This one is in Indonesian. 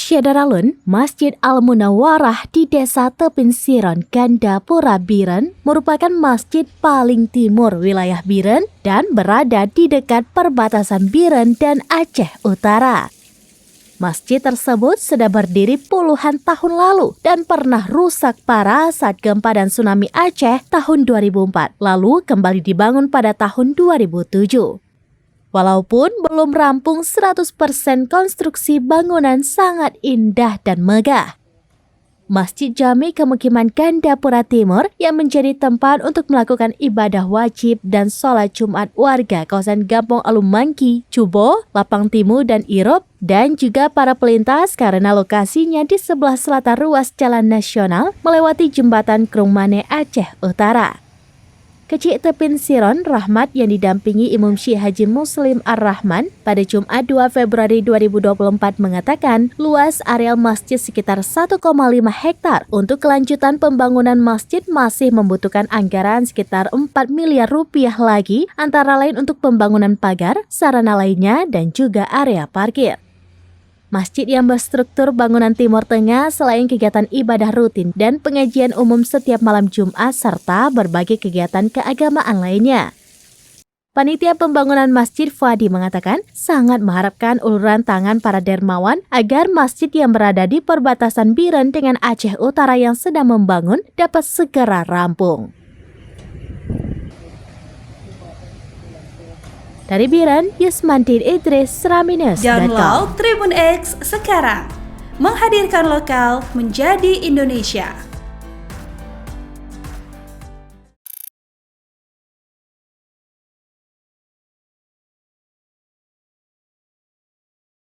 Syadaralun, Masjid Al-Munawwarah di Desa Tepin Siron, Gandapura, Biren merupakan masjid paling timur wilayah Biren dan berada di dekat perbatasan Biren dan Aceh Utara. Masjid tersebut sudah berdiri puluhan tahun lalu dan pernah rusak parah saat gempa dan tsunami Aceh tahun 2004, lalu kembali dibangun pada tahun 2007. Walaupun belum rampung 100% konstruksi bangunan sangat indah dan megah. Masjid Jami Kemukiman Gandapura Timur yang menjadi tempat untuk melakukan ibadah wajib dan sholat Jumat warga kawasan Gampong Alumangki, Cubo, Lapang Timu, dan Irop, dan juga para pelintas karena lokasinya di sebelah selatan ruas jalan nasional melewati jembatan Krungmane, Aceh Utara. Kecik Tepin Siron Rahmat yang didampingi Imam Syekh Haji Muslim Ar-Rahman pada Jumat 2 Februari 2024 mengatakan luas areal masjid sekitar 1,5 hektar. Untuk kelanjutan pembangunan masjid masih membutuhkan anggaran sekitar 4 miliar rupiah lagi, antara lain untuk pembangunan pagar, sarana lainnya, dan juga area parkir. Masjid yang berstruktur bangunan Timur Tengah selain kegiatan ibadah rutin dan pengajian umum setiap malam Jumat serta berbagai kegiatan keagamaan lainnya. Panitia pembangunan Masjid Fuadi mengatakan sangat mengharapkan uluran tangan para dermawan agar masjid yang berada di perbatasan Biren dengan Aceh Utara yang sedang membangun dapat segera rampung. Dari Biren, Yusmandin Idris, Seraminus. Download Tribun X sekarang, menghadirkan lokal menjadi Indonesia.